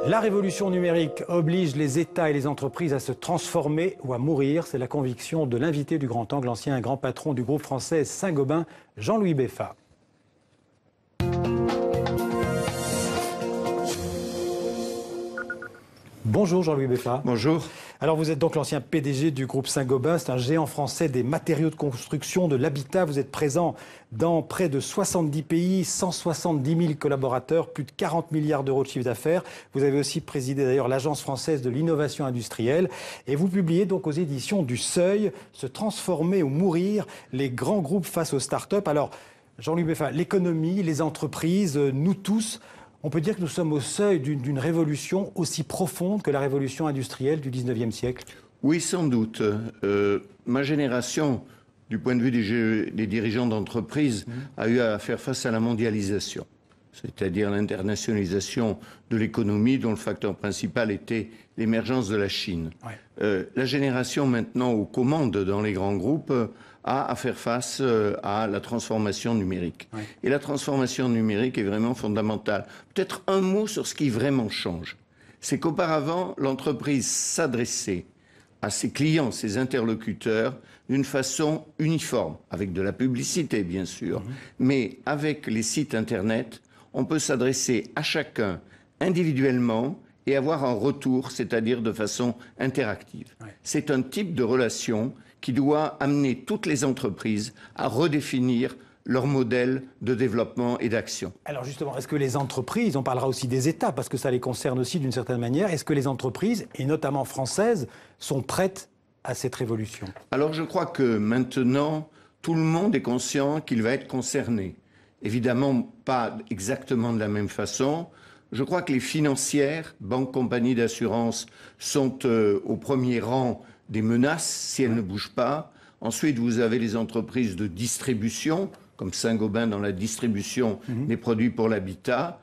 La révolution numérique oblige les États et les entreprises à se transformer ou à mourir. C'est la conviction de l'invité du Grand Angle, l'ancien grand patron du groupe français Saint-Gobain, Jean-Louis Beffa. Bonjour Jean-Louis Beffa. Bonjour. Alors vous êtes donc l'ancien PDG du groupe Saint-Gobain, c'est un géant français des matériaux de construction, de l'habitat. Vous êtes présent dans près de 70 pays, 170 000 collaborateurs, plus de 40 milliards d'euros de chiffre d'affaires. Vous avez aussi présidé d'ailleurs l'Agence française de l'innovation industrielle. Et vous publiez donc aux éditions du Seuil, Se transformer ou mourir, les grands groupes face aux startups. Alors Jean-Louis Beffa, l'économie, les entreprises, nous tous, on peut dire que nous sommes au seuil d'une révolution aussi profonde que la révolution industrielle du 19e siècle? Oui, sans doute. Ma génération, du point de vue des dirigeants d'entreprise, a eu à faire face à la mondialisation, c'est-à-dire l'internationalisation de l'économie dont le facteur principal était l'émergence de la Chine. Ouais. La génération maintenant aux commandes dans les grands groupes a à faire face à la transformation numérique. Ouais. Et la transformation numérique est vraiment fondamentale. Peut-être un mot sur ce qui vraiment change. C'est qu'auparavant, l'entreprise s'adressait à ses clients, ses interlocuteurs, d'une façon uniforme, avec de la publicité bien sûr, mais avec les sites Internet, on peut s'adresser à chacun individuellement et avoir un retour, c'est-à-dire de façon interactive. Ouais. C'est un type de relation qui doit amener toutes les entreprises à redéfinir leur modèle de développement et d'action. Alors justement, est-ce que les entreprises, on parlera aussi des États, parce que ça les concerne aussi d'une certaine manière, est-ce que les entreprises, et notamment françaises, sont prêtes à cette révolution? Alors je crois que maintenant, tout le monde est conscient qu'il va être concerné. Évidemment, pas exactement de la même façon. Je crois que les financières, banques, compagnies d'assurance, sont au premier rang des menaces si elles ne bougent pas. Ensuite, vous avez les entreprises de distribution, comme Saint-Gobain dans la distribution des produits pour l'habitat.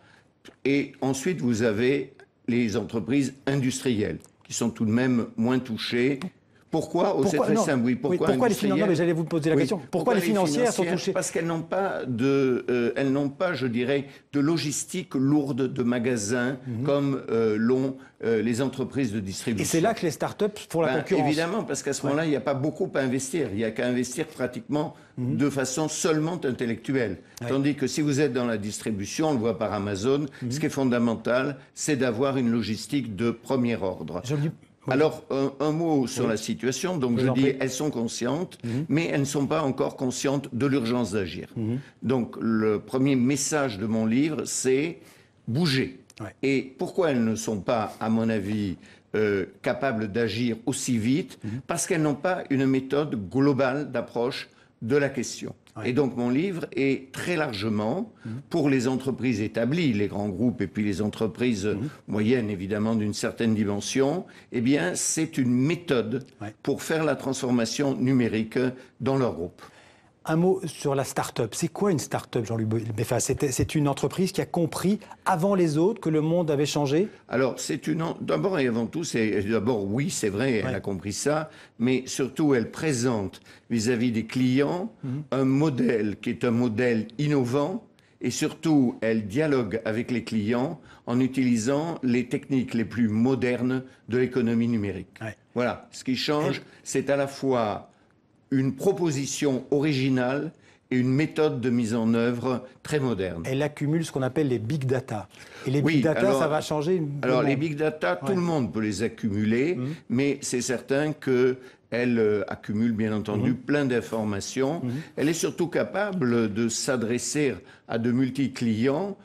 Et ensuite, vous avez les entreprises industrielles, qui sont tout de même moins touchées. Pourquoi les financières? Mais j'allais vous poser la question. Pourquoi les financières sont touchées? Parce qu'elles n'ont pas je dirais, de logistique lourde de magasins comme l'ont les entreprises de distribution. Et c'est là que les startups font la concurrence. Évidemment, parce qu'à ce moment-là, il n'y a pas beaucoup à investir. Il n'y a qu'à investir pratiquement de façon seulement intellectuelle. Tandis que si vous êtes dans la distribution, on le voit par Amazon, ce qui est fondamental, c'est d'avoir une logistique de premier ordre. Alors, un mot sur la situation. Donc, je dis, elles sont conscientes, mais elles ne sont pas encore conscientes de l'urgence d'agir. Donc, le premier message de mon livre, c'est bouger. Ouais. Et pourquoi elles ne sont pas, à mon avis, capables d'agir aussi vite? Parce qu'elles n'ont pas une méthode globale d'approche de la question. Ouais. Et donc mon livre est très largement pour les entreprises établies, les grands groupes et puis les entreprises moyennes évidemment d'une certaine dimension, eh bien c'est une méthode pour faire la transformation numérique dans leur groupe. Un mot sur la start-up. C'est quoi une start-up, Jean-Louis Beffa? C'est une entreprise qui a compris avant les autres que le monde avait changé? Alors, d'abord et avant tout, oui, c'est vrai, elle a compris ça, mais surtout, elle présente vis-à-vis des clients un modèle qui est un modèle innovant, et surtout, elle dialogue avec les clients en utilisant les techniques les plus modernes de l'économie numérique. Ouais. Voilà, ce qui change, c'est à la fois une proposition originale et une méthode de mise en œuvre très moderne. Elle accumule ce qu'on appelle les big data. Et les big data, ça va changer. Alors les big data, tout le monde peut les accumuler, mais c'est certain qu'elle accumule bien entendu plein d'informations. Elle est surtout capable de s'adresser à de multi-clients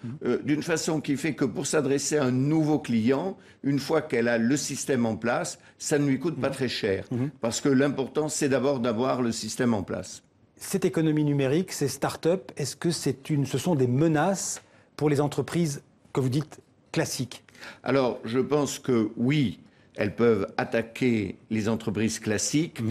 d'une façon qui fait que pour s'adresser à un nouveau client, une fois qu'elle a le système en place, ça ne lui coûte pas très cher. Parce que l'important, c'est d'abord d'avoir le système en place. Cette économie numérique, ces startups, est-ce que ce sont des menaces pour les entreprises que vous dites classiques? Alors, je pense que oui, elles peuvent attaquer les entreprises classiques.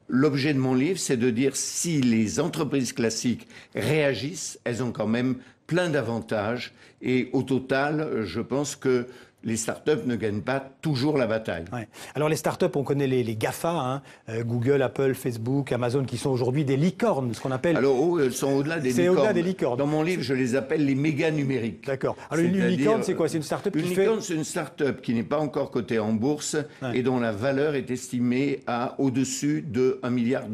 L'objet de mon livre, c'est de dire si les entreprises classiques réagissent, elles ont quand même plein d'avantages. Et au total, je pense que les startups ne gagnent pas toujours la bataille. Ouais. Alors les startups, on connaît les GAFA, hein, Google, Apple, Facebook, Amazon, qui sont aujourd'hui des licornes, ce qu'on appelle... Alors, elles sont au-delà des licornes. C'est au-delà des licornes. Dans mon livre, je les appelle les méga numériques. D'accord. Alors une licorne, c'est quoi? C'est une startup qui fait... Une licorne, c'est une startup qui n'est pas encore cotée en bourse et dont la valeur est estimée à au-dessus de $1 milliard.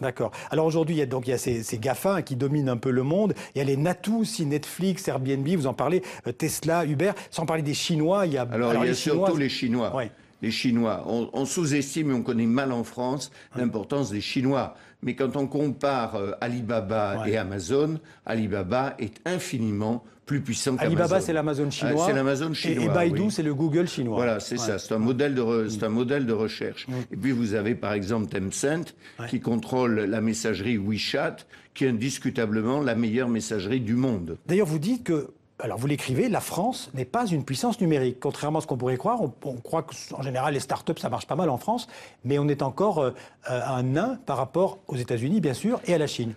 D'accord. Alors aujourd'hui, il y a ces GAFA qui dominent un peu le monde. Il y a les Natou aussi, Netflix, Airbnb, vous en parlez, Tesla, Uber, sans parler des Chinois. Il y a surtout les Chinois. Ouais. Les Chinois. On sous-estime et on connaît mal en France l'importance des Chinois. Mais quand on compare Alibaba et Amazon, Alibaba est infiniment plus puissant qu'Amazon. Alibaba, c'est l'Amazon chinois. C'est l'Amazon chinois. Et Baidu, c'est le Google chinois. Voilà, c'est ça. C'est un modèle de recherche. Et puis vous avez par exemple Tencent qui contrôle la messagerie WeChat, qui est indiscutablement la meilleure messagerie du monde. D'ailleurs, vous dites que... Alors, vous l'écrivez, la France n'est pas une puissance numérique. Contrairement à ce qu'on pourrait croire, on croit qu'en général, les startups, ça marche pas mal en France, mais on est encore un nain par rapport aux États-Unis, bien sûr, et à la Chine.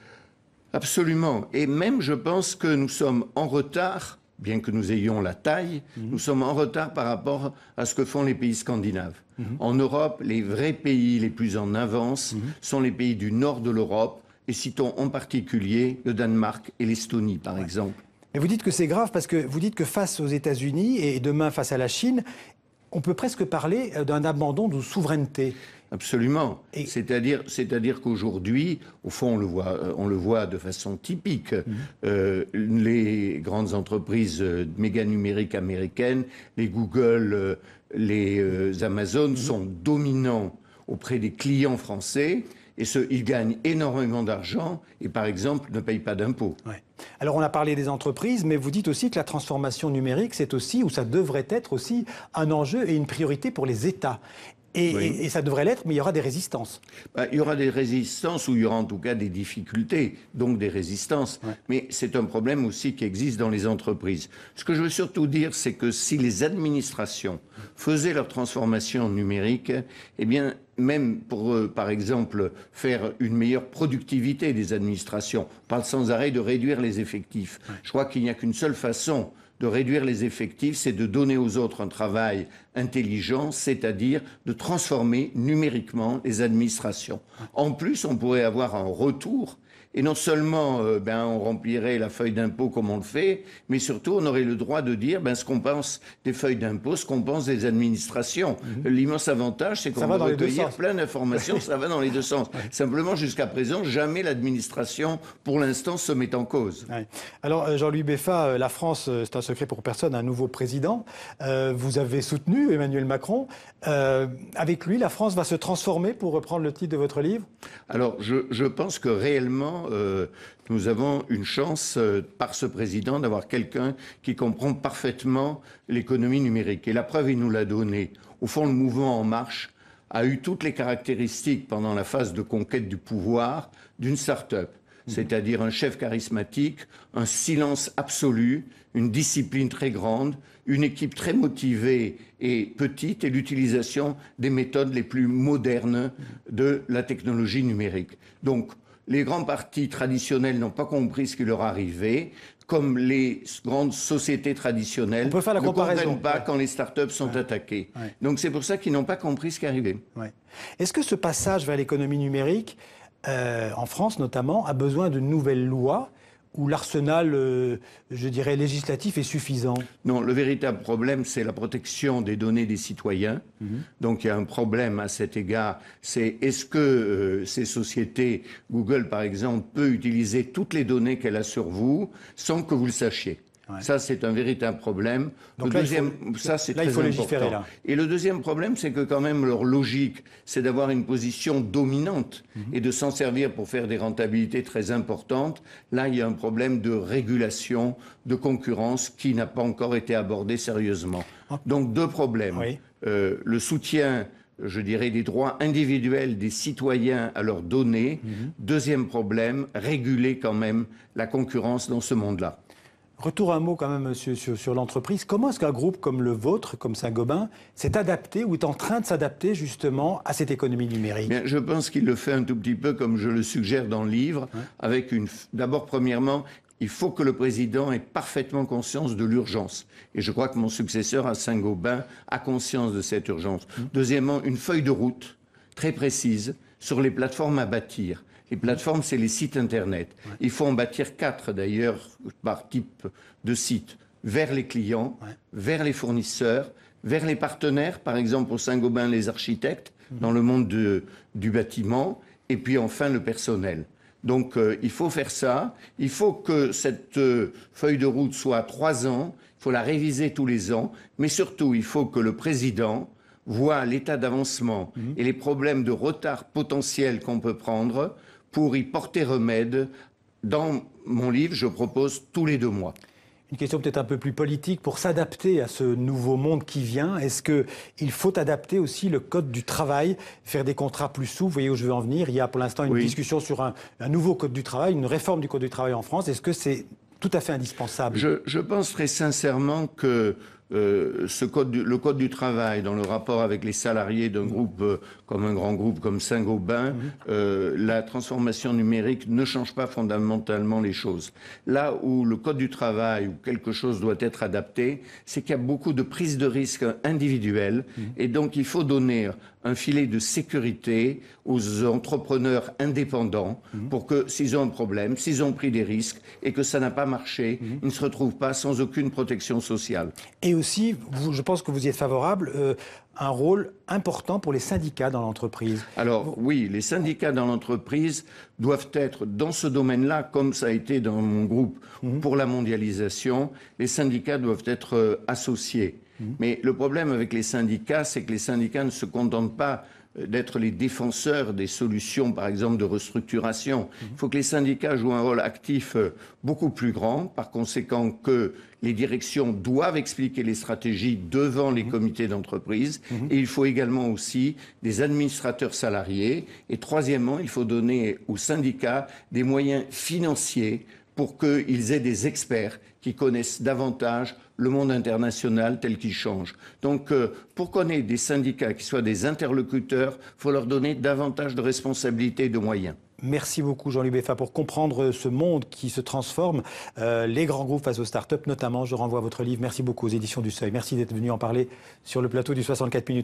Absolument. Et même, je pense que nous sommes en retard, bien que nous ayons la taille, nous sommes en retard par rapport à ce que font les pays scandinaves. En Europe, les vrais pays les plus en avance sont les pays du nord de l'Europe, et citons en particulier le Danemark et l'Estonie, par exemple. Mais vous dites que c'est grave parce que vous dites que face aux États-Unis et demain face à la Chine, on peut presque parler d'un abandon de souveraineté. Absolument. C'est-à-dire qu'aujourd'hui, au fond, on le voit de façon typique. Les grandes entreprises méga numériques américaines, les Google, les Amazon sont dominants auprès des clients français. Et ils gagnent énormément d'argent et, par exemple, ne payent pas d'impôts. Ouais. Alors, on a parlé des entreprises, mais vous dites aussi que la transformation numérique, c'est aussi, ou ça devrait être aussi, un enjeu et une priorité pour les États. Et ça devrait l'être, mais il y aura des résistances. Il y aura des résistances, ou il y aura en tout cas des difficultés, donc des résistances. Ouais. Mais c'est un problème aussi qui existe dans les entreprises. Ce que je veux surtout dire, c'est que si les administrations faisaient leur transformation numérique, eh bien, même pour, par exemple, faire une meilleure productivité des administrations, on parle sans arrêt de réduire les effectifs. Ouais. Je crois qu'il n'y a qu'une seule façon de réduire les effectifs, c'est de donner aux autres un travail intelligent, c'est-à-dire de transformer numériquement les administrations. En plus, on pourrait avoir un retour, et non seulement on remplirait la feuille d'impôt comme on le fait, mais surtout on aurait le droit de dire ce qu'on pense des feuilles d'impôt, ce qu'on pense des administrations. L'immense avantage, c'est qu'on va recueillir plein d'informations, ça va dans les deux sens. Simplement, jusqu'à présent, jamais l'administration, pour l'instant, se met en cause. Ouais. Alors, Jean-Louis Beffa, la France, c'est un secret pour personne, un nouveau président. Vous avez soutenu Emmanuel Macron. Avec lui, la France va se transformer, pour reprendre le titre de votre livre? Alors, je pense que réellement, nous avons une chance, par ce président, d'avoir quelqu'un qui comprend parfaitement l'économie numérique. Et la preuve, il nous l'a donné. Au fond, le mouvement En Marche a eu toutes les caractéristiques, pendant la phase de conquête du pouvoir, d'une start-up. C'est-à-dire un chef charismatique, un silence absolu, une discipline très grande, une équipe très motivée et petite, et l'utilisation des méthodes les plus modernes de la technologie numérique. Donc, les grands partis traditionnels n'ont pas compris ce qui leur arrivait, comme les grandes sociétés traditionnelles ne comprennent pas quand les startups sont attaquées. Ouais. Donc c'est pour ça qu'ils n'ont pas compris ce qui arrivait. Ouais. Est-ce que ce passage vers l'économie numérique, en France notamment, a besoin de nouvelles lois où l'arsenal, je dirais, législatif est suffisant? Non, le véritable problème, c'est la protection des données des citoyens. Donc il y a un problème à cet égard, c'est est-ce que ces sociétés, Google par exemple, peut utiliser toutes les données qu'elle a sur vous sans que vous le sachiez? Ouais. Ça, c'est un véritable problème. Donc là, c'est très important. Là. Et le deuxième problème, c'est que quand même leur logique, c'est d'avoir une position dominante et de s'en servir pour faire des rentabilités très importantes. Là, il y a un problème de régulation, de concurrence qui n'a pas encore été abordé sérieusement. Donc deux problèmes. Oui. Le soutien, je dirais, des droits individuels des citoyens à leurs données. Deuxième problème, réguler quand même la concurrence dans ce monde-là. Retour un mot quand même sur l'entreprise. Comment est-ce qu'un groupe comme le vôtre, comme Saint-Gobain, s'est adapté ou est en train de s'adapter justement à cette économie numérique? Bien, je pense qu'il le fait un tout petit peu comme je le suggère dans le livre, avec d'abord, premièrement, il faut que le président ait parfaitement conscience de l'urgence. Et je crois que mon successeur à Saint-Gobain a conscience de cette urgence. Deuxièmement, une feuille de route très précise sur les plateformes à bâtir. Les plateformes, c'est les sites Internet. Ouais. Il faut en bâtir 4, d'ailleurs, par type de site, vers les clients, vers les fournisseurs, vers les partenaires, par exemple pour Saint-Gobain, les architectes, dans le monde du bâtiment, et puis enfin le personnel. Donc il faut faire ça. Il faut que cette feuille de route soit à 3 ans. Il faut la réviser tous les ans. Mais surtout, il faut que le président voit l'état d'avancement et les problèmes de retard potentiels qu'on peut prendre pour y porter remède. Dans mon livre, je propose tous les 2 mois. Une question peut-être un peu plus politique, pour s'adapter à ce nouveau monde qui vient, est-ce qu'il faut adapter aussi le code du travail, faire des contrats plus souples? Vous voyez où je veux en venir? Il y a pour l'instant une discussion sur un nouveau code du travail, une réforme du code du travail en France. Est-ce que c'est tout à fait indispensable? Je pense très sincèrement que le code du travail, dans le rapport avec les salariés d'un groupe comme un grand groupe comme Saint-Gobain, la transformation numérique ne change pas fondamentalement les choses. Là où le code du travail, où quelque chose doit être adapté, c'est qu'il y a beaucoup de prise de risque individuelle et donc il faut donner un filet de sécurité aux entrepreneurs indépendants pour que s'ils ont un problème, s'ils ont pris des risques et que ça n'a pas marché, ils ne se retrouvent pas sans aucune protection sociale. Et aussi, je pense que vous y êtes favorable, un rôle important pour les syndicats dans l'entreprise. Alors oui, les syndicats dans l'entreprise doivent être dans ce domaine-là, comme ça a été dans mon groupe pour la mondialisation, les syndicats doivent être associés. Mais le problème avec les syndicats, c'est que les syndicats ne se contentent pas d'être les défenseurs des solutions, par exemple, de restructuration. Il faut que les syndicats jouent un rôle actif beaucoup plus grand, par conséquent que les directions doivent expliquer les stratégies devant les comités d'entreprise. Et il faut également aussi des administrateurs salariés. Et troisièmement, il faut donner aux syndicats des moyens financiers pour qu'ils aient des experts qui connaissent davantage le monde international tel qu'il change. Donc, pour qu'on ait des syndicats qui soient des interlocuteurs, il faut leur donner davantage de responsabilités et de moyens. Merci beaucoup Jean-Luc Beffa pour comprendre ce monde qui se transforme, les grands groupes face aux startups notamment. Je renvoie à votre livre. Merci beaucoup aux éditions du Seuil. Merci d'être venu en parler sur le plateau du 64 minutes.